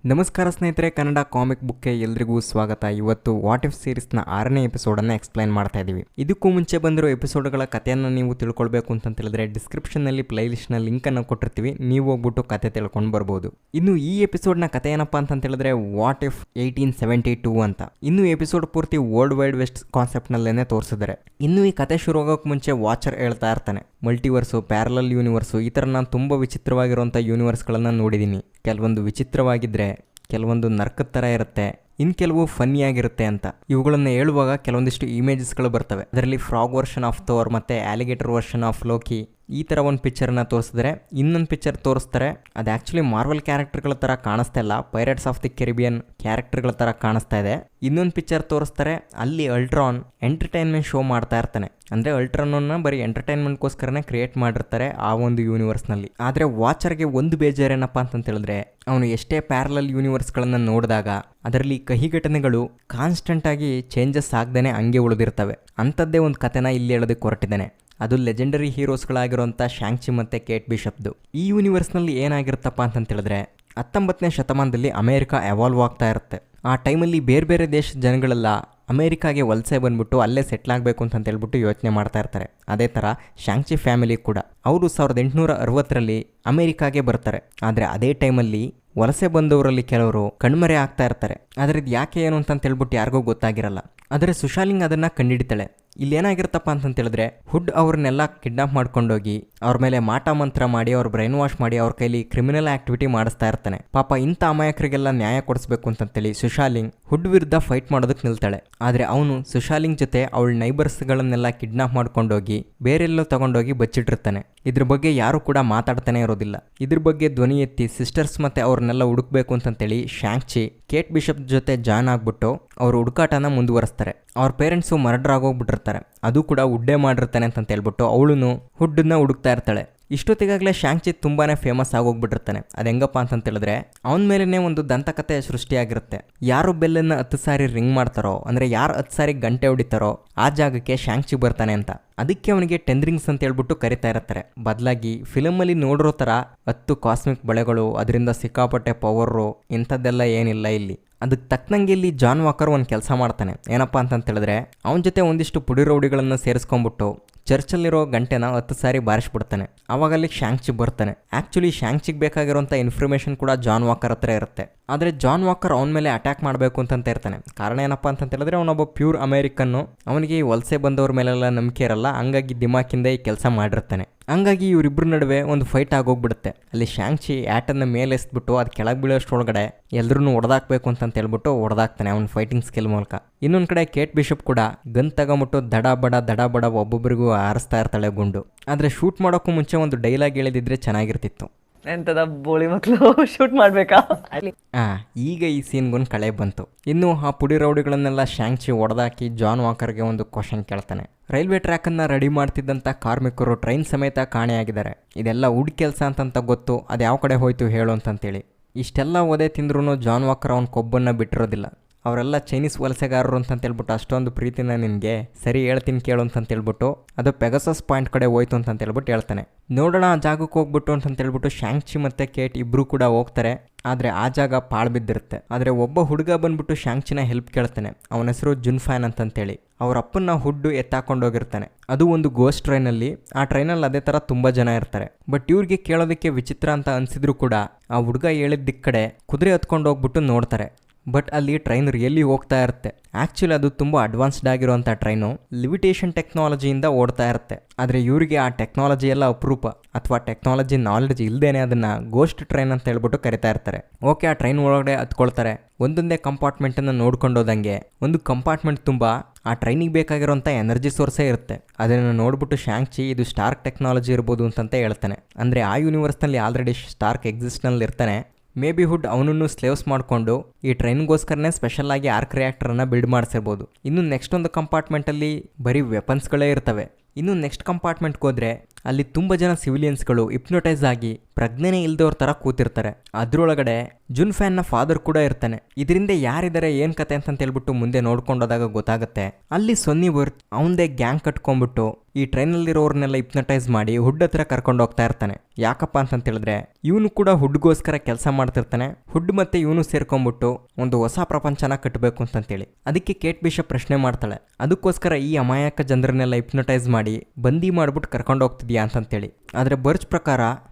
ನಮಸ್ಕಾರ ಸ್ನೇಹಿತರೆ, ಕನ್ನಡ ಕಾಮಿಕ್ ಬುಕ್ಗೆ ಎಲ್ರಿಗೂ ಸ್ವಾಗತ. ಇವತ್ತು ವಾಟ್ ಇಫ್ ಸೀರೀಸ್ನ 6ನೇ ಎಪಿಸೋಡನ್ನು ಎಕ್ಸ್ಪ್ಲೈನ್ ಮಾಡ್ತಾ ಇದ್ದೀವಿ. ಇದಕ್ಕೂ ಮುಂಚೆ ಬಂದಿರೋ ಎಪಿಸೋಡ್ಗಳ ಕಥೆಯನ್ನು ನೀವು ತಿಳ್ಕೊಳ್ಬೇಕು ಅಂತ ಹೇಳಿದ್ರೆ ಡಿಸ್ಕ್ರಿಪ್ಷನ್ನಲ್ಲಿ ಪ್ಲೇಲಿಸ್ಟ್ನ ಲಿಂಕನ್ನು ಕೊಟ್ಟಿರ್ತೀವಿ, ನೀವು ಹೋಗ್ಬಿಟ್ಟು ಕತೆ ತಿಳ್ಕೊಂಡು ಬರ್ಬೋದು. ಇನ್ನು ಈ ಎಪಿಸೋಡ್ನ ಕತೆ ಏನಪ್ಪ ಅಂತ ಹೇಳಿದ್ರೆ ವಾಟ್ ಇಫ್ 1872 ಅಂತ. ಇನ್ನು ಎಪಿಸೋಡ್ ಪೂರ್ತಿ ವರ್ಲ್ಡ್ ವೈಡ್ ವೆಸ್ಟ್ ಕಾನ್ಸೆಪ್ಟ್ನಲ್ಲೇ ತೋರಿಸಿದ್ದಾರೆ. ಇನ್ನು ಈ ಕತೆ ಶುರು ಆಗೋಕೆ ಮುಂಚೆ ವಾಚರ್ ಹೇಳ್ತಾ ಇರ್ತಾನೆ, ಮಲ್ಟಿವರ್ಸು, ಪ್ಯಾರಲಲ್ ಯೂನಿವರ್ಸು, ಈ ಥರ ನಾನು ತುಂಬ ವಿಚಿತ್ರವಾಗಿರುವಂಥ ಯೂನಿವರ್ಸ್ಗಳನ್ನು ನೋಡಿದ್ದೀನಿ. ಕೆಲವೊಂದು ವಿಚಿತ್ರವಾಗಿದ್ದರೆ ಕೆಲವೊಂದು ನರ್ಕದ ಥರ ಇರುತ್ತೆ, ಇನ್ನು ಕೆಲವು ಫನ್ನಿಯಾಗಿರುತ್ತೆ ಅಂತ. ಇವುಗಳನ್ನು ಹೇಳುವಾಗ ಕೆಲವೊಂದಿಷ್ಟು ಇಮೇಜಸ್ಗಳು ಬರ್ತವೆ. ಅದರಲ್ಲಿ ಫ್ರಾಗ್ ವರ್ಷನ್ ಆಫ್ ಥೋರ್ ಮತ್ತು ಆಲಿಗೇಟರ್ ವರ್ಷನ್ ಆಫ್ ಲೋಕಿ ಈ ಥರ ಒಂದು ಪಿಕ್ಚರ್ನ ತೋರಿಸಿದ್ರೆ, ಇನ್ನೊಂದು ಪಿಕ್ಚರ್ ತೋರಿಸ್ತಾರೆ, ಅದು ಆ್ಯಕ್ಚುಲಿ ಮಾರ್ವಲ್ ಕ್ಯಾರೆಕ್ಟರ್ಗಳ ಥರ ಕಾಣಿಸ್ತಾ ಇಲ್ಲ, ಪೈರೇಟ್ಸ್ ಆಫ್ ದಿ ಕೆರಿಬಿಯನ್ ಕ್ಯಾರೆಕ್ಟರ್ಗಳ ಥರ ಕಾಣಿಸ್ತಾ ಇದೆ. ಇನ್ನೊಂದು ಪಿಕ್ಚರ್ ತೋರಿಸ್ತಾರೆ, ಅಲ್ಲಿ ಅಲ್ಟ್ರಾನ್ ಎಂಟರ್ಟೈನ್ಮೆಂಟ್ ಶೋ ಮಾಡ್ತಾ ಇರ್ತಾನೆ. ಅಂದರೆ ಅಲ್ಟ್ರಾನನ್ನು ಬರೀ ಎಂಟರ್ಟೈನ್ಮೆಂಟ್ಗೋಸ್ಕರನೇ ಕ್ರಿಯೇಟ್ ಮಾಡಿರ್ತಾರೆ ಆ ಒಂದು ಯೂನಿವರ್ಸ್ನಲ್ಲಿ. ಆದರೆ ವಾಚರ್ಗೆ ಒಂದು ಬೇಜಾರೇನಪ್ಪ ಅಂತ ಹೇಳಿದ್ರೆ, ಅವನು ಎಷ್ಟೇ ಪ್ಯಾರಲಲ್ ಯೂನಿವರ್ಸ್ಗಳನ್ನು ನೋಡಿದಾಗ ಅದರಲ್ಲಿ ಕಹಿ ಘಟನೆಗಳು ಕಾನ್ಸ್ಟೆಂಟಾಗಿ ಚೇಂಜಸ್ ಆಗದೇನೆ ಹಂಗೆ ಉಳಿದಿರ್ತವೆ. ಅಂಥದ್ದೇ ಒಂದು ಕಥೆನ ಇಲ್ಲಿ ಹೇಳೋದಕ್ಕೆ ಹೊರಟಿದ್ದಾನೆ. ಅದು ಲೆಜೆಂಡರಿ ಹೀರೋಸ್ಗಳಾಗಿರುವಂಥ ಶಾಂಕ್ಚಿ ಮತ್ತು ಕೇಟ್ ಬಿಷಪ್ದು. ಈ ಯೂನಿವರ್ಸ್ನಲ್ಲಿ ಏನಾಗಿರುತ್ತಪ್ಪ ಅಂತ ಹೇಳಿದ್ರೆ, 19ನೇ ಶತಮಾನದಲ್ಲಿ ಅಮೇರಿಕಾ ಎವಾಲ್ವ್ ಆಗ್ತಾ ಇರುತ್ತೆ. ಆ ಟೈಮಲ್ಲಿ ಬೇರೆ ಬೇರೆ ದೇಶದ ಜನಗಳೆಲ್ಲ ಅಮೇರಿಕಾಗೆ ವಲಸೆ ಬಂದ್ಬಿಟ್ಟು ಅಲ್ಲೇ ಸೆಟ್ಲ್ ಆಗಬೇಕು ಅಂತ ಹೇಳ್ಬಿಟ್ಟು ಯೋಚನೆ ಮಾಡ್ತಾ ಇರ್ತಾರೆ. ಅದೇ ಥರ ಶಾಂಕ್ಚಿ ಫ್ಯಾಮಿಲಿ ಕೂಡ ಅವರು 1860ರಲ್ಲಿ ಅಮೇರಿಕಾಗೆ ಬರ್ತಾರೆ. ಆದರೆ ಅದೇ ಟೈಮಲ್ಲಿ ವಲಸೆ ಬಂದವರಲ್ಲಿ ಕೆಲವರು ಕಣ್ಮರೆ ಆಗ್ತಾ ಇರ್ತಾರೆ. ಆದರೆ ಇದು ಯಾಕೆ ಏನು ಅಂತ ಹೇಳ್ಬಿಟ್ಟು ಯಾರಿಗೂ ಗೊತ್ತಾಗಿರಲ್ಲ. ಆದರೆ ಸುಶಾಲಿಂಗ್ ಅದನ್ನು ಕಂಡುಹಿಡಿತಾಳೆ. ಇಲ್ಲಿ ಏನಾಗಿರುತ್ತಪ್ಪ ಅಂತ ಹೇಳಿದ್ರೆ, ಹುಡ್ ಅವ್ರನ್ನೆಲ್ಲ ಕಿಡ್ನಾಪ್ ಮಾಡ್ಕೊಂಡೋಗಿ ಅವ್ರ ಮೇಲೆ ಮಾಟ ಮಂತ್ರ ಮಾಡಿ, ಅವ್ರ ಬ್ರೈನ್ ವಾಶ್ ಮಾಡಿ, ಅವ್ರ ಕೈಲಿ ಕ್ರಿಮಿನಲ್ ಆಕ್ಟಿವಿಟಿ ಮಾಡಿಸ್ತಾ ಇರ್ತಾನೆ. ಪಾಪ ಇಂಥ ಅಮಾಯಕರಿಗೆಲ್ಲ ನ್ಯಾಯ ಕೊಡಿಸ್ಬೇಕು ಅಂತೇಳಿ ಸುಶಾಲಿಂಗ್ ಹುಡ್ ವಿರುದ್ಧ ಫೈಟ್ ಮಾಡೋದಕ್ಕೆ ನಿಲ್ತಾಳೆ. ಆದರೆ ಅವನು ಸುಶಾಲಿಂಗ್ ಜೊತೆ ಅವಳ ನೈಬರ್ಸ್ಗಳನ್ನೆಲ್ಲ ಕಿಡ್ನಾಪ್ ಮಾಡ್ಕೊಂಡೋಗಿ ಬೇರೆಲ್ಲೋ ತಗೊಂಡೋಗಿ ಬಚ್ಚಿಟ್ಟಿರ್ತಾನೆ. ಇದ್ರ ಬಗ್ಗೆ ಯಾರು ಕೂಡ ಮಾತಾಡ್ತಾನೆ ಇರೋದಿಲ್ಲ. ಇದ್ರ ಬಗ್ಗೆ ಧ್ವನಿ ಎತ್ತಿ ಸಿಸ್ಟರ್ಸ್ ಮತ್ತೆ ಅವ್ರನ್ನೆಲ್ಲ ಹುಡುಕ್ಬೇಕು ಅಂತೇಳಿ ಶಾಂಕ್ಚಿ ಕೇಟ್ ಬಿಷಪ್ ಜೊತೆ ಜಾಯ್ನ್ ಆಗ್ಬಿಟ್ಟು ಅವ್ರ ಹುಡುಕಾಟನ ಮುಂದುವರಿಸ್ತಾರೆ. ಅವ್ರ ಪೇರೆಂಟ್ಸು ಮರ್ಡರ್ ಆಗೋಗ್ಬಿಟ್ಟಿರ್ತಾರೆ. ಅದು ಕೂಡ ಹುಡ್ಡೇ ಮಾಡಿರ್ತಾನೆ ಅಂತ ಹೇಳ್ಬಿಟ್ಟು ಅವಳು ಹುಡ್ಡನ್ನ ಹುಡುಕ್ತಾ ಇರ್ತಾಳೆ. ಇಷ್ಟೊತ್ತಿಗಾಗಲೇ ಶಾಂಕ್ಚಿ ತುಂಬಾ ಫೇಮಸ್ ಆಗೋಗ್ಬಿಟ್ಟಿರ್ತಾನೆ. ಅದು ಹೆಂಗಪ್ಪ ಅಂತ ಹೇಳಿದ್ರೆ, ಅವನ ಮೇಲೇ ಒಂದು ದಂತಕತೆ ಸೃಷ್ಟಿಯಾಗಿರುತ್ತೆ. ಯಾರು ಬೆಲ್ಲನ್ನು 10 ಸಾರಿ ರಿಂಗ್ ಮಾಡ್ತಾರೋ, ಅಂದರೆ ಯಾರು 10 ಸಾರಿ ಗಂಟೆ ಹೊಡಿತಾರೋ ಆ ಜಾಗಕ್ಕೆ ಶಾಂಕ್ಚಿ ಬರ್ತಾನೆ ಅಂತ. ಅದಕ್ಕೆ ಅವನಿಗೆ 10 ರಿಂಗ್ಸ್ ಅಂತ ಹೇಳ್ಬಿಟ್ಟು ಕರಿತಾ ಇರ್ತಾರೆ. ಬದಲಾಗಿ ಫಿಲಮಲ್ಲಿ ನೋಡಿರೋ ಥರ 10 ಕಾಸ್ಮಿಕ್ ಬಳೆಗಳು, ಅದರಿಂದ ಸಿಕ್ಕಾಪಟ್ಟೆ ಪವರು ಇಂಥದ್ದೆಲ್ಲ ಏನಿಲ್ಲ ಇಲ್ಲಿ. ಅದಕ್ಕೆ ತಕ್ಕನಂಗೆ ಇಲ್ಲಿ ಜಾನ್ ವಾಕರ್ ಒಂದು ಕೆಲಸ ಮಾಡ್ತಾನೆ. ಏನಪ್ಪ ಅಂತ ಹೇಳಿದ್ರೆ, ಅವನ ಜೊತೆ ಒಂದಿಷ್ಟು ಪುಡಿ ರೌಡಿಗಳನ್ನು ಸೇರಿಸ್ಕೊಂಡ್ಬಿಟ್ಟು ಚರ್ಚಲ್ಲಿರೋ ಗಂಟೆನ 10 ಸಾರಿ ಬಾರಿಸ್ಬಿಡ್ತಾನೆ. ಆವಾಗ ಅಲ್ಲಿ ಶಾಂಕ್ಚಿ ಬರ್ತಾನೆ. ಆ್ಯಕ್ಚುಲಿ ಶಾಂಕ್ಚಿಗೆ ಬೇಕಾಗಿರೋಂಥ ಇನ್ಫಾರ್ಮೇಷನ್ ಕೂಡ ಜಾನ್ ವಾಕರ್ ಹತ್ರ ಇರುತ್ತೆ. ಆದರೆ ಜಾನ್ ವಾಕರ್ ಅವನ ಮೇಲೆ ಅಟ್ಯಾಕ್ ಮಾಡಬೇಕು ಅಂತ ಇರ್ತಾನೆ. ಕಾರಣ ಏನಪ್ಪ ಅಂತ ಹೇಳಿದ್ರೆ, ಅವನೊಬ್ಬ ಪ್ಯೂರ್ ಅಮೇರಿಕನ್ನು, ಅವನಿಗೆ ಈ ವಲಸೆ ಬಂದವ್ರ ಮೇಲೆಲ್ಲ ನಂಬಿಕೆ ಇರಲ್ಲ. ಹಂಗಾಗಿ ದಿಮಾಕಿಂದ ಈ ಕೆಲಸ ಮಾಡಿರ್ತಾನೆ. ಹಂಗಾಗಿ ಇವರಿಬ್ಬರ ನಡುವೆ ಒಂದು ಫೈಟ್ ಆಗೋಗ್ಬಿಡುತ್ತೆ. ಅಲ್ಲಿ ಶಾಂಕ್ಚಿ ಆ್ಯಟನ್ನು ಮೇಲೆ ಎಸ್ಬಿಟ್ಟು ಅದು ಕೆಳಗೆ ಬೀಳೋಷ್ಟೊಳಗಡೆ ಎಲ್ಲರೂ ಹೊಡೆದಾಕ್ಬೇಕು ಅಂತ ಹೇಳ್ಬಿಟ್ಟು ಹೊಡೆದಾಕ್ತಾನೆ ಅವನ ಫೈಟಿಂಗ್ ಸ್ಕಿಲ್ ಮೂಲಕ. ಇನ್ನೊಂದು ಕಡೆ ಕೇಟ್ ಬಿಷಪ್ ಕೂಡ ಗನ್ ತಗೊಂಬಿಟ್ಟು ದಡ ಬಡ ಒಬ್ಬೊಬ್ಬರಿಗೂ ಹಾರಿಸ್ತಾ ಇರ್ತಾಳೆ ಗುಂಡು. ಆದರೆ ಶೂಟ್ ಮಾಡೋಕ್ಕೂ ಮುಂಚೆ ಒಂದು ಡೈಲಾಗ್ ಹೇಳಿದಿದ್ರೆ ಚೆನ್ನಾಗಿರ್ತಿತ್ತು. ಎಂತದ ಬೋಳಿ ಮಕ್ಕಳು ಶೂಟ್ ಮಾಡ್ಬೇಕಾ? ಈಗ ಈ ಸೀನ್ಗೊಂದು ಕಳೆ ಬಂತು. ಇನ್ನು ಆ ಪುಡಿ ರೌಡಿಗಳನ್ನೆಲ್ಲ ಶಾಂಕ್ಚಿ ಹೊಡೆದಾಕಿ ಜಾನ್ ವಾಕರ್ಗೆ ಒಂದು ಕ್ವಶನ್ ಕೇಳ್ತಾನೆ. ರೈಲ್ವೆ ಟ್ರ್ಯಾಕನ್ನು ರೆಡಿ ಮಾಡ್ತಿದ್ದಂಥ ಕಾರ್ಮಿಕರು ಟ್ರೈನ್ ಸಮೇತ ಕಾಣೆಯಾಗಿದ್ದಾರೆ. ಇದೆಲ್ಲ ಉಡ್ ಕೆಲಸ ಅಂತ ಗೊತ್ತು, ಅದು ಯಾವ ಕಡೆ ಹೋಯ್ತು ಹೇಳು ಅಂತಂತೇಳಿ. ಇಷ್ಟೆಲ್ಲ ಓದೇ ತಿಂದ್ರೂ ಜಾನ್ ವಾಕರ್ ಅವನ ಕೊಬ್ಬನ್ನು ಬಿಟ್ಟಿರೋದಿಲ್ಲ. ಅವರೆಲ್ಲ ಚೈನೀಸ್ ವಲಸೆಗಾರರು ಅಂತಂತೇಳ್ಬಿಟ್ಟು ಅಷ್ಟೊಂದು ಪ್ರೀತಿನ ನಿನಗೆ ಸರಿ ಹೇಳ್ತೀನಿ ಕೇಳು ಅಂತಂತೇಳ್ಬಿಟ್ಟು ಅದು ಪೆಗಸಸ್ ಪಾಯಿಂಟ್ ಕಡೆ ಹೋಯ್ತು ಅಂತಂತೇಳ್ಬಿಟ್ಟು ಹೇಳ್ತಾನೆ. ನೋಡೋಣ ಆ ಜಾಗಕ್ಕೆ ಹೋಗ್ಬಿಟ್ಟು ಅಂತಂತೇಳ್ಬಿಟ್ಟು ಶಾಂಕ್ಚಿ ಮತ್ತು ಕೇಟ್ ಇಬ್ಬರು ಕೂಡ ಹೋಗ್ತಾರೆ. ಆದರೆ ಆ ಜಾಗ ಪಾಳು ಬಿದ್ದಿರುತ್ತೆ. ಆದರೆ ಒಬ್ಬ ಹುಡುಗ ಬಂದ್ಬಿಟ್ಟು ಶಾಂಕ್ಚಿನ ಹೆಲ್ಪ್ ಕೇಳ್ತಾನೆ. ಅವನ ಹೆಸರು ಜುನ್ಫ್ಯಾನ್ ಅಂತಂತೇಳಿ. ಅವ್ರ ಅಪ್ಪನ್ನ ಹುಡ್ಡು ಎತ್ತಾಕೊಂಡೋಗಿರ್ತಾನೆ. ಅದು ಒಂದು ಗೋಸ್ಟ್ ಟ್ರೈನಲ್ಲಿ. ಆ ಟ್ರೈನಲ್ಲಿ ಅದೇ ಥರ ತುಂಬ ಜನ ಇರ್ತಾರೆ. ಬಟ್ ಇವ್ರಿಗೆ ಕೇಳೋದಕ್ಕೆ ವಿಚಿತ್ರ ಅಂತ ಅನಿಸಿದ್ರು ಕೂಡ ಆ ಹುಡುಗ ಹೇಳಿದ ದಿಕ್ಕ ಕಡೆ ಕುದುರೆ ಹತ್ಕೊಂಡು ಹೋಗ್ಬಿಟ್ಟು ನೋಡ್ತಾರೆ. ಬಟ್ ಅಲ್ಲಿ ಟ್ರೈನ್ ರಿಯಲಿ ಹೋಗ್ತಾ ಇರುತ್ತೆ. ಆ್ಯಕ್ಚುಲಿ ಅದು ತುಂಬ ಅಡ್ವಾನ್ಸ್ಡ್ ಆಗಿರುವಂಥ ಟ್ರೈನು ಲಿವಿಟೇಷನ್ ಟೆಕ್ನಾಲಜಿಯಿಂದ ಓಡ್ತಾ ಇರುತ್ತೆ. ಆದರೆ ಇವರಿಗೆ ಆ ಟೆಕ್ನಾಲಜಿ ಎಲ್ಲ ಅಪರೂಪ, ಅಥವಾ ಟೆಕ್ನಾಲಜಿ ನಾಲೆಡ್ಜ್ ಇಲ್ಲದೇನೆ ಅದನ್ನು ಗೋಸ್ಟ್ ಟ್ರೈನ್ ಅಂತ ಹೇಳ್ಬಿಟ್ಟು ಕರಿತಾ ಇರ್ತಾರೆ. ಓಕೆ, ಆ ಟ್ರೈನ್ ಒಳಗಡೆ ಹತ್ಕೊಳ್ತಾರೆ. ಒಂದೊಂದೇ ಕಂಪಾರ್ಟ್ಮೆಂಟನ್ನು ನೋಡ್ಕೊಂಡೋದಂಗೆ ಒಂದು ಕಂಪಾರ್ಟ್ಮೆಂಟ್ ತುಂಬ ಆ ಟ್ರೈನಿಗೆ ಬೇಕಾಗಿರೋಂಥ ಎನರ್ಜಿ ಸೋರ್ಸೇ ಇರುತ್ತೆ. ಅದನ್ನು ನೋಡ್ಬಿಟ್ಟು ಶಾಂಕ್ಚಿ ಇದು ಸ್ಟಾರ್ಕ್ ಟೆಕ್ನಾಲಜಿ ಇರ್ಬೋದು ಅಂತ ಹೇಳ್ತಾನೆ. ಅಂದರೆ ಆ ಯೂನಿವರ್ಸ್ನಲ್ಲಿ ಆಲ್ರೆಡಿ ಸ್ಟಾರ್ಕ್ ಎಕ್ಸಿಸ್ಟ್ನಲ್ಲಿ ಇರ್ತಾನೆ. ಮೇ ಬಿ ಹುಡ್ ಅವನನ್ನು ಸ್ಲೇವ್ಸ್ ಮಾಡಿಕೊಂಡು ಈ ಟ್ರೈನ್ಗೋಸ್ಕರನೇ ಸ್ಪೆಷಲ್ ಆಗಿ ಆರ್ಕ್ ರಿಯಾಕ್ಟರನ್ನು ಬಿಲ್ಡ್ ಮಾಡಿಸಿರ್ಬೋದು. ಇನ್ನು ನೆಕ್ಸ್ಟ್ ಒಂದು ಕಂಪಾರ್ಟ್ಮೆಂಟಲ್ಲಿ ಬರೀ ವೆಪನ್ಸ್ಗಳೇ ಇರ್ತವೆ. ಇನ್ನು ನೆಕ್ಸ್ಟ್ ಕಂಪಾರ್ಟ್ಮೆಂಟ್ಗೆ ಹೋದರೆ ಅಲ್ಲಿ ತುಂಬ ಜನ ಸಿವಿಲಿಯನ್ಸ್ಗಳು ಹಿಪ್ನೋಟೈಸ್ ಆಗಿ ಪ್ರಜ್ಞೆನೇ ಇಲ್ದವ್ರ ಥರ ಕೂತಿರ್ತಾರೆ. ಅದರೊಳಗಡೆ ಜುನ್ ಫ್ಯಾನ್ನ ಫಾದರ್ ಕೂಡ ಇರ್ತಾನೆ. ಇದರಿಂದ ಯಾರಿದ್ದಾರೆ ಏನು ಕತೆ ಅಂತ ಹೇಳ್ಬಿಟ್ಟು ಮುಂದೆ ನೋಡ್ಕೊಂಡೋದಾಗ ಗೊತ್ತಾಗುತ್ತೆ. ಅಲ್ಲಿ ಸೊನ್ನಿ ವರ್ತ್ ಅವನದೇ ಗ್ಯಾಂಗ್ ಕಟ್ಕೊಂಡ್ಬಿಟ್ಟು ಈ ಟ್ರೈನಲ್ಲಿರೋರ್ನೆಲ್ಲ ಹಿಪ್ನಟೈಸ್ ಮಾಡಿ ಹುಡ್ ಹತ್ರ ಕರ್ಕೊಂಡು ಹೋಗ್ತಾ ಇರ್ತಾನೆ. ಯಾಕಪ್ಪ ಅಂತ ಹೇಳಿದ್ರೆ ಇವನು ಕೂಡ ಹುಡ್ಗೋಸ್ಕರ ಕೆಲಸ ಮಾಡ್ತಿರ್ತಾನೆ. ಹುಡ್ ಮತ್ತೆ ಇವನು ಸೇರ್ಕೊಂಡ್ಬಿಟ್ಟು ಒಂದು ಹೊಸ ಪ್ರಪಂಚನ ಕಟ್ಟಬೇಕು ಅಂತಂತೇಳಿ. ಅದಕ್ಕೆ ಕೇಟ್ ಬಿಷಪ್ ಪ್ರಶ್ನೆ ಮಾಡ್ತಾಳೆ, ಅದಕ್ಕೋಸ್ಕರ ಈ ಅಮಾಯಕ ಜನರನ್ನೆಲ್ಲ ಹಿಪ್ನಟೈಸ್ ಮಾಡಿ ಬಂದಿ ಮಾಡ್ಬಿಟ್ಟು ಕರ್ಕೊಂಡು ಹೋಗ್ತಿದ್ಯಾ ಅಂತಂತೇಳಿ. ಆದರೆ ಬರ್ಚ್ ಪ್ರಕಾರ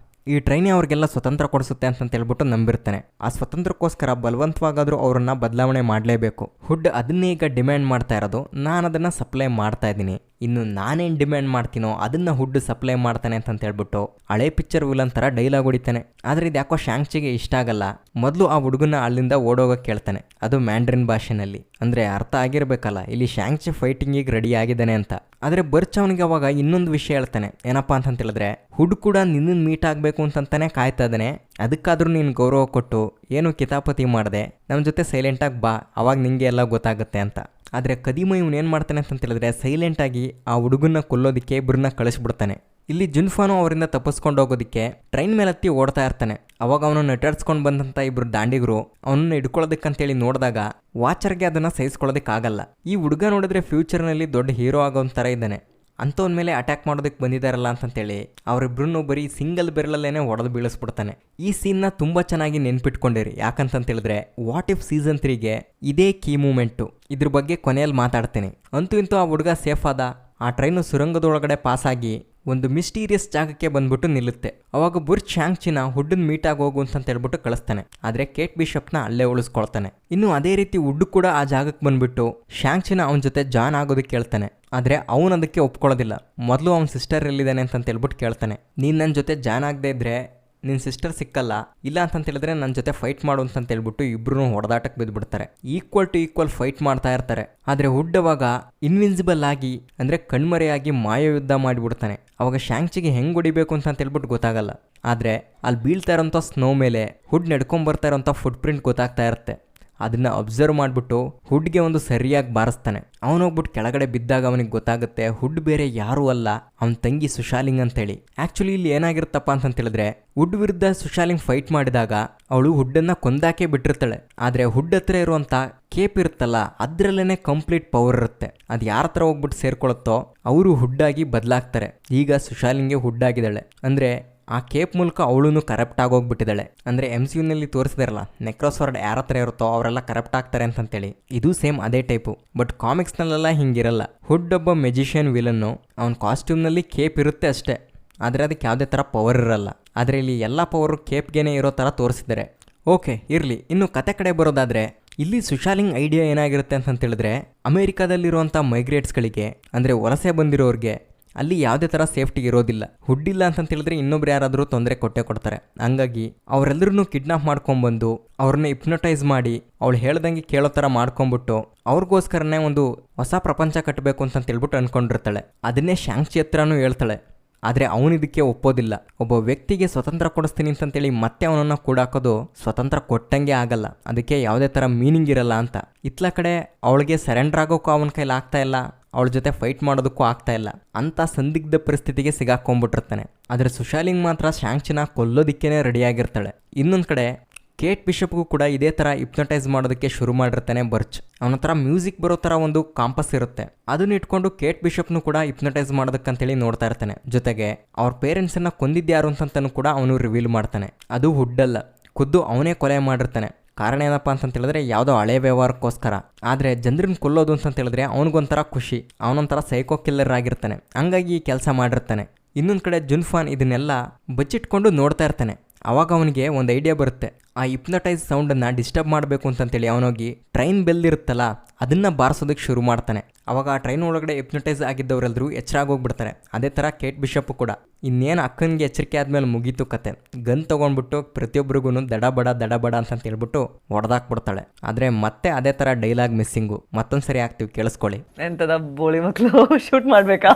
ಈ ಟ್ರೈನೇ ಅವ್ರಿಗೆಲ್ಲ ಸ್ವತಂತ್ರ ಕೊಡಿಸುತ್ತೆ ಅಂತ ಹೇಳ್ಬಿಟ್ಟು ನಂಬಿರ್ತಾನೆ. ಆ ಸ್ವತಂತ್ರಕ್ಕೋಸ್ಕರ ಬಲವಂತವಾಗಾದ್ರೂ ಅವ್ರನ್ನ ಬದಲಾವಣೆ ಮಾಡಲೇಬೇಕು. ಹುಡ್ ಅದನ್ನೇ ಈಗ ಡಿಮ್ಯಾಂಡ್ ಮಾಡ್ತಾ ಇರೋದು. ನಾನು ಅದನ್ನು ಸಪ್ಲೈ ಮಾಡ್ತಾ ಇದ್ದೀನಿ, ಇನ್ನು ನಾನೇನು ಡಿಮ್ಯಾಂಡ್ ಮಾಡ್ತೀನೋ ಅದನ್ನ ಹುಡ್ ಸಪ್ಲೈ ಮಾಡ್ತಾನೆ ಅಂತ ಹೇಳ್ಬಿಟ್ಟು ಹಳೆ ಪಿಕ್ಚರ್ ವಿಲನ್ ಥರ ಡೈಲಾಗ್ ಹೊಡಿತಾನೆ. ಆದರೆ ಇದು ಯಾಕೋ ಶಾಂಕ್ಚಿಗೆ ಇಷ್ಟ ಆಗಲ್ಲ. ಮೊದಲು ಆ ಹುಡುಗನ ಅಲ್ಲಿಂದ ಓಡೋಗಕ್ಕೆ ಕೇಳ್ತಾನೆ, ಅದು ಮ್ಯಾಂಡ್ರಿನ್ ಭಾಷೆನಲ್ಲಿ. ಅಂದರೆ ಅರ್ಥ ಆಗಿರಬೇಕಲ್ಲ ಇಲ್ಲಿ ಶಾಂಕ್ಚಿ ಫೈಟಿಂಗಿಗೆ ರೆಡಿ ಆಗಿದ್ದಾನೆ ಅಂತ. ಆದರೆ ಬರ್ಚ್ ಅವನಿಗೆ ಅವಾಗ ಇನ್ನೊಂದು ವಿಷಯ ಹೇಳ್ತಾನೆ. ಏನಪ್ಪ ಅಂತ ಹೇಳಿದ್ರೆ ಹುಡ್ ಕೂಡ ನಿನ್ನನ್ನು ಮೀಟ್ ಆಗಬೇಕು ಅಂತಂತಾನೆ ಕಾಯ್ತಾ ಇದ್ದಾನೆ. ಅದಕ್ಕಾದ್ರೂ ನೀನು ಗೌರವ ಕೊಟ್ಟು ಏನು ಕಿತಾಪತಿ ಮಾಡಿದೆ ನಮ್ಮ ಜೊತೆ ಸೈಲೆಂಟಾಗಿ ಬಾ, ಅವಾಗ ನಿಂಗೆ ಎಲ್ಲ ಗೊತ್ತಾಗುತ್ತೆ ಅಂತ. ಆದರೆ ಕದೀಮ ಇವನು ಏನು ಮಾಡ್ತಾನೆ ಅಂತ ಹೇಳಿದ್ರೆ ಸೈಲೆಂಟಾಗಿ ಆ ಹುಡುಗನ್ನ ಕೊಲ್ಲೋದಕ್ಕೆ ಇಬ್ಬರನ್ನ ಕಳಿಸ್ಬಿಡ್ತಾನೆ. ಇಲ್ಲಿ ಜುನ್ಫಾನು ಅವರಿಂದ ತಪ್ಪಿಸ್ಕೊಂಡು ಹೋಗೋದಕ್ಕೆ ಟ್ರೈನ್ ಮೇಲೆ ಹತ್ತಿ ಓಡ್ತಾ ಇರ್ತಾನೆ. ಅವಾಗ ಅವನು ನಟಾಡ್ಸ್ಕೊಂಡು ಬಂದಂಥ ಇಬ್ಬರು ದಾಂಡಿಗರು ಅವನನ್ನು ಹಿಡ್ಕೊಳ್ಳೋದಕ್ಕಂತೇಳಿ ನೋಡಿದಾಗ ವಾಚರ್ಗೆ ಅದನ್ನು ಸಹಿಸ್ಕೊಳ್ಳೋದಕ್ಕಾಗಲ್ಲ. ಈ ಹುಡುಗ ನೋಡಿದ್ರೆ ಫ್ಯೂಚರ್ನಲ್ಲಿ ದೊಡ್ಡ ಹೀರೋ ಆಗೋ ಥರ ಇದ್ದಾನೆ. ಅಂಥವ್ನ ಮೇಲೆ ಅಟ್ಯಾಕ್ ಮಾಡೋದಕ್ಕೆ ಬಂದಿದ್ದಾರಲ್ಲ ಅಂತಂತೇಳಿ ಅವರಿಬ್ಬರನ್ನು ಬರೀ ಸಿಂಗಲ್ ಬೆರಳಲ್ಲೇನೆ ಹೊಡೆದು ಬೀಳಿಸ್ಬಿಡ್ತಾನೆ. ಈ ಸೀನ್ನ ತುಂಬ ಚೆನ್ನಾಗಿ ನೆನ್ಪಿಟ್ಕೊಂಡಿರಿ. ಯಾಕಂತಂತೇಳಿದ್ರೆ ವಾಟ್ ಇಫ್ ಸೀಸನ್ 3ಗೆ ಇದೇ ಕೀ ಮೂಮೆಂಟು. ಇದ್ರ ಬಗ್ಗೆ ಕೊನೆಯಲ್ಲಿ ಮಾತಾಡ್ತೇನೆ. ಅಂತೂ ಇಂತೂ ಆ ಹುಡುಗ ಸೇಫ್ ಆದ. ಆ ಟ್ರೈನು ಸುರಂಗದೊಳಗಡೆ ಪಾಸಾಗಿ ಒಂದು ಮಿಸ್ಟೀರಿಯಸ್ ಜಾಗಕ್ಕೆ ಬಂದ್ಬಿಟ್ಟು ನಿಲ್ಲುತ್ತೆ. ಅವಾಗ ಬುರ್ಚ್ ಶಾಂಕ್ಚಿನ ಹುಡ್ಡನ್ ಮೀಟ್ ಆಗಿ ಹೋಗು ಅಂತ ಹೇಳ್ಬಿಟ್ಟು ಕಳಿಸ್ತಾನೆ. ಆದರೆ ಕೇಟ್ ಬಿಷಪ್ನ ಅಲ್ಲೇ ಉಳಿಸ್ಕೊಳ್ತಾನೆ. ಇನ್ನು ಅದೇ ರೀತಿ ಹುಡ್ ಕೂಡ ಆ ಜಾಗಕ್ಕೆ ಬಂದ್ಬಿಟ್ಟು ಶಾಂಕ್ಚಿನ ಅವನ ಜೊತೆ ಜಾನ್ ಆಗೋದಕ್ಕೆ ಕೇಳ್ತಾನೆ. ಆದರೆ ಅವನು ಅದಕ್ಕೆ ಒಪ್ಕೊಳ್ಳೋದಿಲ್ಲ. ಮೊದಲು ಅವನ ಸಿಸ್ಟರ್ ಎಲ್ಲಿದ್ದಾನೆ ಅಂತ ಹೇಳ್ಬಿಟ್ಟು ಕೇಳ್ತಾನೆ. ನೀನು ನನ್ನ ಜೊತೆ ಜಾನ್ ಆಗದೆ ಇದ್ರೆ ನಿನ್ನ ಸಿಸ್ಟರ್ ಸಿಕ್ಕಲ್ಲ, ಇಲ್ಲ ಅಂತಂತೇಳಿದ್ರೆ ನನ್ನ ಜೊತೆ ಫೈಟ್ ಮಾಡು ಅಂತಂತೇಳ್ಬಿಟ್ಟು ಇಬ್ಬರು ಹೊಡೆದಾಟಕ್ಕೆ ಬಿದ್ದುಬಿಡ್ತಾರೆ. ಈಕ್ವಲ್ ಟು ಈಕ್ವಲ್ ಫೈಟ್ ಮಾಡ್ತಾ ಇರ್ತಾರೆ. ಆದರೆ ಹುಡ್ ಅವಾಗ ಇನ್ವಿನ್ಸಿಬಲ್ ಆಗಿ ಅಂದರೆ ಕಣ್ಮರೆಯಾಗಿ ಮಾಯಯುದ್ಧ ಮಾಡಿಬಿಡ್ತಾನೆ. ಅವಾಗ ಶಾಂಕ್ಚಿಗೆ ಹೆಂಗೆ ಹೊಡಿಬೇಕು ಅಂತಂತೇಳ್ಬಿಟ್ಟು ಗೊತ್ತಾಗಲ್ಲ. ಆದರೆ ಅಲ್ಲಿ ಬೀಳ್ತಾ ಇರೋಂಥ ಸ್ನೋ ಮೇಲೆ ಹುಡ್ ನಡ್ಕೊಂಬರ್ತಾ ಇರೋಂಥ ಫುಟ್ ಪ್ರಿಂಟ್ ಗೊತ್ತಾಗ್ತಾ ಇರುತ್ತೆ. ಅದನ್ನು ಅಬ್ಸರ್ವ್ ಮಾಡಿಬಿಟ್ಟು ಹುಡ್ಗೆ ಒಂದು ಸರಿಯಾಗಿ ಬಾರಿಸ್ತಾನೆ. ಅವನೋಗ್ಬಿಟ್ಟು ಕೆಳಗಡೆ ಬಿದ್ದಾಗ ಅವನಿಗೆ ಗೊತ್ತಾಗುತ್ತೆ ಹುಡ್ ಬೇರೆ ಯಾರೂ ಅಲ್ಲ, ಅವನ ತಂಗಿ ಸುಶಾಲಿಂಗ್ ಅಂತೇಳಿ. ಆ್ಯಕ್ಚುಲಿ ಇಲ್ಲಿ ಏನಾಗಿರುತ್ತಪ್ಪ ಅಂತಂತೇಳಿದ್ರೆ ಹುಡ್ ವಿರುದ್ಧ ಸುಶಾಲಿಂಗ್ ಫೈಟ್ ಮಾಡಿದಾಗ ಅವಳು ಹುಡ್ಡನ್ನು ಕೊಂದಾಕೆ ಬಿಟ್ಟಿರ್ತಾಳೆ. ಆದರೆ ಹುಡ್ ಹತ್ರ ಇರುವಂಥ ಕೇಪ್ ಇರುತ್ತಲ್ಲ ಅದರಲ್ಲೇ ಕಂಪ್ಲೀಟ್ ಪವರ್ ಇರುತ್ತೆ. ಅದು ಯಾರ ಹತ್ರ ಹೋಗ್ಬಿಟ್ಟು ಸೇರ್ಕೊಳ್ಳುತ್ತೋ ಅವರು ಹುಡ್ಡಾಗಿ ಬದಲಾಗ್ತಾರೆ. ಈಗ ಸುಶಾಲಿಂಗ್ಗೆ ಹುಡ್ಡಾಗಿದ್ದಾಳೆ. ಅಂದರೆ ಆ ಕೇಪ್ ಮೂಲಕ ಅವಳು ಕರಪ್ಟ್ ಆಗೋಗ್ಬಿಟ್ಟಿದ್ದಾಳೆ. ಅಂದರೆ MCUನಲ್ಲಿ ತೋರಿಸಿದಾರಲ್ಲ ನೆಕ್ರೋಸ್ವರ್ಡ್ ಯಾರ ಹತ್ರ ಇರುತ್ತೋ ಅವರೆಲ್ಲ ಕರಪ್ಟ್ ಆಗ್ತಾರೆ ಅಂತಂತೇಳಿ, ಇದು ಸೇಮ್ ಅದೇ ಟೈಪು. ಬಟ್ ಕಾಮಿಕ್ಸ್ನಲ್ಲೆಲ್ಲ ಹಿಂಗಿರಲ್ಲ. ಹುಡ್ ಒಬ್ಬ ಮೆಜಿಷಿಯನ್ ವಿಲನ್ನು. ಅವನ ಕಾಸ್ಟ್ಯೂಮ್ನಲ್ಲಿ ಕೇಪ್ ಇರುತ್ತೆ ಅಷ್ಟೇ, ಆದರೆ ಅದಕ್ಕೆ ಯಾವುದೇ ಥರ ಪವರ್ ಇರಲ್ಲ. ಆದರೆ ಇಲ್ಲಿ ಎಲ್ಲ ಪವರು ಕೇಪ್ಗೇನೆ ಇರೋ ಥರ ತೋರಿಸಿದ್ದಾರೆ. ಓಕೆ ಇರಲಿ. ಇನ್ನು ಕತೆ ಕಡೆ ಬರೋದಾದರೆ ಇಲ್ಲಿ ಸುಶಾಲಿಂಗ್ ಐಡಿಯಾ ಏನಾಗಿರುತ್ತೆ ಅಂತಂತೇಳಿದ್ರೆ ಅಮೇರಿಕಾದಲ್ಲಿರುವಂಥ ಮೈಗ್ರೇಟ್ಸ್ಗಳಿಗೆ ಅಂದರೆ ವಲಸೆ ಬಂದಿರೋರಿಗೆ ಅಲ್ಲಿ ಯಾವುದೇ ಥರ ಸೇಫ್ಟಿ ಇರೋದಿಲ್ಲ. ಹುಡ್ಡಿಲ್ಲ ಅಂತಂತೇಳಿದ್ರೆ ಇನ್ನೊಬ್ರು ಯಾರಾದರೂ ತೊಂದರೆ ಕೊಡ್ತಾರೆ. ಹಂಗಾಗಿ ಅವರೆಲ್ಲರೂ ಕಿಡ್ನಾಪ್ ಮಾಡ್ಕೊಂಬಂದು ಅವ್ರನ್ನ ಹಿಪ್ನಟೈಸ್ ಮಾಡಿ ಅವಳು ಹೇಳ್ದಂಗೆ ಕೇಳೋ ಥರ ಮಾಡ್ಕೊಂಬಿಟ್ಟು ಅವ್ರಿಗೋಸ್ಕರನೇ ಒಂದು ಹೊಸ ಪ್ರಪಂಚ ಕಟ್ಟಬೇಕು ಅಂತಂತೇಳ್ಬಿಟ್ಟು ಅಂದ್ಕೊಂಡಿರ್ತಾಳೆ. ಅದನ್ನೇ ಶಾಂಕ್ಚಿ ಹತ್ರನೂ ಹೇಳ್ತಾಳೆ. ಆದರೆ ಅವನಿದಕ್ಕೆ ಒಪ್ಪೋದಿಲ್ಲ. ಒಬ್ಬ ವ್ಯಕ್ತಿಗೆ ಸ್ವತಂತ್ರ ಕೊಡಿಸ್ತೀನಿ ಅಂತಂತೇಳಿ ಮತ್ತೆ ಅವನನ್ನು ಕೂಡಾಕೋದು ಸ್ವತಂತ್ರ ಕೊಟ್ಟಂಗೆ ಆಗಲ್ಲ, ಅದಕ್ಕೆ ಯಾವುದೇ ಥರ ಮೀನಿಂಗ್ ಇರಲ್ಲ ಅಂತ. ಇತ್ಲ ಕಡೆ ಅವಳಿಗೆ ಸರೆಂಡರ್ ಆಗೋಕ್ಕೂ ಅವನ ಕೈಲಿ ಆಗ್ತಾ ಇಲ್ಲ, ಅವಳ ಜೊತೆ ಫೈಟ್ ಮಾಡೋದಕ್ಕೂ ಆಗ್ತಾ ಇಲ್ಲ. ಅಂಥ ಸಂದಿಗ್ಧ ಪರಿಸ್ಥಿತಿಗೆ ಸಿಗಾಕೊಂಡ್ಬಿಟ್ಟಿರ್ತಾನೆ. ಆದರೆ ಸುಶಾಲಿಂಗ್ ಮಾತ್ರ ಶಾಂಕ್ಚಿನ ಕೊಲ್ಲೋದಿಕ್ಕೇ ರೆಡಿಯಾಗಿರ್ತಾಳೆ. ಇನ್ನೊಂದು ಕಡೆ ಕೇಟ್ ಬಿಷಪ್ಗೂ ಕೂಡ ಇದೇ ಥರ ಹಿಪ್ನಟೈಸ್ ಮಾಡೋದಕ್ಕೆ ಶುರು ಮಾಡಿರ್ತಾನೆ ಬರ್ಚ್. ಅವನ ಹತ್ರ ಮ್ಯೂಸಿಕ್ ಬರೋ ಥರ ಒಂದು ಕಾಂಪಸ್ ಇರುತ್ತೆ. ಅದನ್ನ ಇಟ್ಕೊಂಡು ಕೇಟ್ ಬಿಷಪ್ನು ಕೂಡ ಹಿಪ್ನಟೈಸ್ ಮಾಡೋದಕ್ಕಂತೇಳಿ ನೋಡ್ತಾ ಇರ್ತಾನೆ. ಜೊತೆಗೆ ಅವ್ರ ಪೇರೆಂಟ್ಸನ್ನು ಕೊಂದಿದ್ಯಾರು ಅಂತಂತನೂ ಕೂಡ ಅವನು ರಿವೀಲ್ ಮಾಡ್ತಾನೆ. ಅದು ಹುಡ್ಡಲ್ಲ, ಖುದ್ದು ಅವನೇ ಕೊಲೆ ಮಾಡಿರ್ತಾನೆ. ಕಾರಣ ಏನಪ್ಪ ಅಂತಂತೇಳಿದ್ರೆ ಯಾವುದೋ ಹಳೆ ವ್ಯವಹಾರಕ್ಕೋಸ್ಕರ. ಆದರೆ ಜನರನ್ನ ಕೊಲ್ಲೋದು ಅಂತಂತೇಳಿದ್ರೆ ಅವನಿಗೊಂಥರ ಖುಷಿ, ಅವನೊಂಥರ ಸೈಕೋ ಕಿಲ್ಲರ್ ಆಗಿರ್ತಾನೆ. ಹಂಗಾಗಿ ಈ ಕೆಲಸ ಮಾಡಿರ್ತಾನೆ. ಇನ್ನೊಂದು ಕಡೆ ಜುನ್ಫಾನ್ ಇದನ್ನೆಲ್ಲ ಬಚ್ಚಿಟ್ಕೊಂಡು ನೋಡ್ತಾ ಇರ್ತಾನೆ. ಅವಾಗ ಅವನಿಗೆ ಒಂದು ಐಡಿಯಾ ಬರುತ್ತೆ. ಆ ಹಿಪ್ನಟೈಸ್ ಸೌಂಡನ್ನು ಡಿಸ್ಟರ್ಬ್ ಮಾಡಬೇಕು ಅಂತಂತೇಳಿ ಅವನೋಗಿ ಟ್ರೈನ್ ಬೆಲ್ ಇರುತ್ತಲ್ಲ ಅದನ್ನು ಬಾರಿಸೋದಕ್ಕೆ ಶುರು ಮಾಡ್ತಾನೆ. ಅವಾಗ ಆ ಟ್ರೈನ್ ಒಳಗಡೆ ಹಿಪ್ನಟೈಸ್ ಆಗಿದ್ದವರೆಲ್ಲರೂ ಎಚ್ಚರಾಗೋಗ್ಬಿಡ್ತಾರೆ. ಅದೇ ಥರ ಕೇಟ್ ಬಿಷಪ್ ಕೂಡ. ಇನ್ನೇನು ಅಕ್ಕನಿಗೆ ಎಚ್ಚರಿಕೆ ಆದಮೇಲೆ ಮುಗೀತು ಕತೆ. ಗನ್ ತೊಗೊಂಡ್ಬಿಟ್ಟು ಪ್ರತಿಯೊಬ್ಬರಿಗೂ ದಡಬಡ ಅಂತಂತ ಹೇಳ್ಬಿಟ್ಟು ಹೊಡೆದಾಕ್ಬಿಡ್ತಾಳೆ. ಆದರೆ ಮತ್ತೆ ಅದೇ ಥರ ಡೈಲಾಗ್ ಮಿಸ್ಸಿಂಗು. ಮತ್ತೊಂದು ಸರಿ ಆಗ್ತೀವಿ, ಕೇಳಿಸ್ಕೊಳ್ಳಿ. ಎಂತದ ಬೋಳಿ ಮಕ್ಕಳು ಶೂಟ್ ಮಾಡಬೇಕಾ?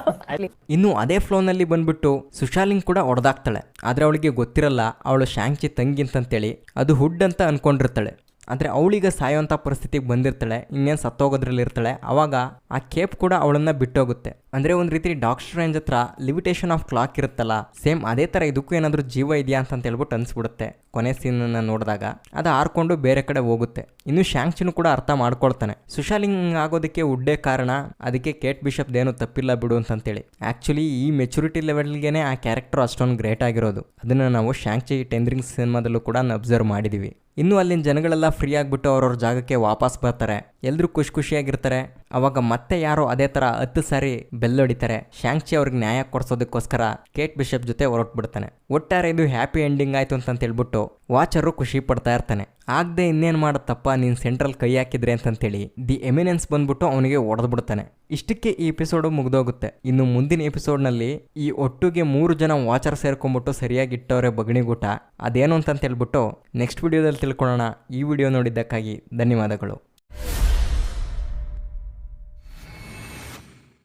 ಇನ್ನು ಅದೇ ಫ್ಲೋನಲ್ಲಿ ಬಂದ್ಬಿಟ್ಟು ಸುಶಾಲಿಂಗ್ ಕೂಡ ಹೊಡೆದಾಕ್ತಾಳೆ. ಆದರೆ ಅವಳಿಗೆ ಗೊತ್ತಿರಲ್ಲ ಅವಳು ಶಾಂಕ್ಚಿ ತಂಗಿ ಅಂತಂತೇಳಿ. ಅದು ಹುಡ್ ಅಂತ ಅನ್ಕೊಂಡಿರ್ತಾಳೆ. ಆದರೆ ಅವಳೀಗ ಸಾಯೋಂಥ ಪರಿಸ್ಥಿತಿಗೆ ಬಂದಿರ್ತಾಳೆ, ಇನ್ನೇನು ಸತ್ತೋಗೋದ್ರಲ್ಲಿ ಇರ್ತಾಳೆ. ಅವಾಗ ಆ ಕೇಪ್ ಕೂಡ ಅವಳನ್ನ ಬಿಟ್ಟೋಗುತ್ತೆ. ಅಂದರೆ ಒಂದು ರೀತಿ ಡಾಕ್ಟರ್ ಸ್ಟ್ರೇಂಜ್ ಹತ್ರ ಲಿಮಿಟೇಷನ್ ಆಫ್ ಕ್ಲಾಕ್ ಇರುತ್ತಲ್ಲ, ಸೇಮ್ ಅದೇ ಥರ ಇದಕ್ಕೂ ಏನಾದರೂ ಜೀವ ಇದೆಯಾ ಅಂತ ಹೇಳ್ಬಿಟ್ಟು ಅನಿಸ್ಬಿಡುತ್ತೆ. ಕೊನೆ ಸೀನನ್ನು ನೋಡಿದಾಗ ಅದು ಹಾರ್ಕೊಂಡು ಬೇರೆ ಕಡೆ ಹೋಗುತ್ತೆ. ಇನ್ನು ಶಾಂಕ್ಚಿನೂ ಕೂಡ ಅರ್ಥ ಮಾಡ್ಕೊಳ್ತಾನೆ, ಸುಶಾಲಿಂಗ್ ಆಗೋದಕ್ಕೆ ಉಡ್ಡೇ ಕಾರಣ, ಅದಕ್ಕೆ ಕೇಟ್ ಬಿಷಪ್ದೇನು ತಪ್ಪಿಲ್ಲ ಬಿಡು ಅಂತಂತೇಳಿ. ಆ್ಯಕ್ಚುಲಿ ಈ ಮೆಚುರಿಟಿ ಲೆವೆಲ್ಗೆ ಆ ಕ್ಯಾರೆಕ್ಟರ್ ಅಷ್ಟೊಂದು ಗ್ರೇಟ್ ಆಗಿರೋದು. ಅದನ್ನು ನಾವು ಶಾಂಕ್ಚಿ 10 Rings ಸಿನಿಮಾದಲ್ಲೂ ಕೂಡ ಅಬ್ಸರ್ವ್ ಮಾಡಿದ್ದೀವಿ. ಇನ್ನು ಅಲ್ಲಿನ ಜನಗಳೆಲ್ಲ ಫ್ರೀ ಆಗಿಬಿಟ್ಟು ಅವ್ರವ್ರ ಜಾಗಕ್ಕೆ ವಾಪಸ್ ಬರ್ತಾರೆ. ಎಲ್ಲರೂ ಖುಷಿಯಾಗಿರ್ತಾರೆ. ಅವಾಗ ಮತ್ತೆ ಯಾರೋ ಅದೇ ಥರ 10 ಸಾರಿ ಬೆಲ್ ಹೊಡಿತಾರೆ. ಶಾಂಕ್ಚಿ ಅವ್ರಿಗೆ ನ್ಯಾಯ ಕೊಡಿಸೋದಕ್ಕೋಸ್ಕರ ಕೇಟ್ ಬಿಷಪ್ ಜೊತೆ ಹೊರಟ್ಬಿಡ್ತಾನೆ. ಒಟ್ಟಾರೆ ಇದು ಹ್ಯಾಪಿ ಎಂಡಿಂಗ್ ಆಯಿತು ಅಂತ ಹೇಳ್ಬಿಟ್ಟು ವಾಚರು ಖುಷಿ ಪಡ್ತಾ ಇರ್ತಾನೆ. ಆಗದೆ ಇನ್ನೇನು ಮಾಡುತ್ತಪ್ಪ ನೀನು ಸೆಂಟ್ರಲ್ ಕೈ ಹಾಕಿದ್ರೆ ಅಂತಂತೇಳಿ ದಿ ಎಮಿನೆನ್ಸ್ ಬಂದ್ಬಿಟ್ಟು ಅವನಿಗೆ ಹೊಡೆದ್ಬಿಡ್ತಾನೆ. ಇಷ್ಟಕ್ಕೆ ಈ ಎಪಿಸೋಡು ಮುಗ್ದೋಗುತ್ತೆ. ಇನ್ನು ಮುಂದಿನ ಎಪಿಸೋಡ್ನಲ್ಲಿ ಈ ಒಟ್ಟಿಗೆ 3 ಜನ ವಾಚರ್ ಸೇರ್ಕೊಂಡ್ಬಿಟ್ಟು ಸರಿಯಾಗಿ ಇಟ್ಟವ್ರೆ ಬಗಣಿಗೂಟ. ಅದೇನು ಅಂತ ಹೇಳ್ಬಿಟ್ಟು ನೆಕ್ಸ್ಟ್ ವಿಡಿಯೋದಲ್ಲಿ ತಿಳ್ಕೊಳ್ಳೋಣ. ಈ ವಿಡಿಯೋ ನೋಡಿದ್ದಕ್ಕಾಗಿ ಧನ್ಯವಾದಗಳು.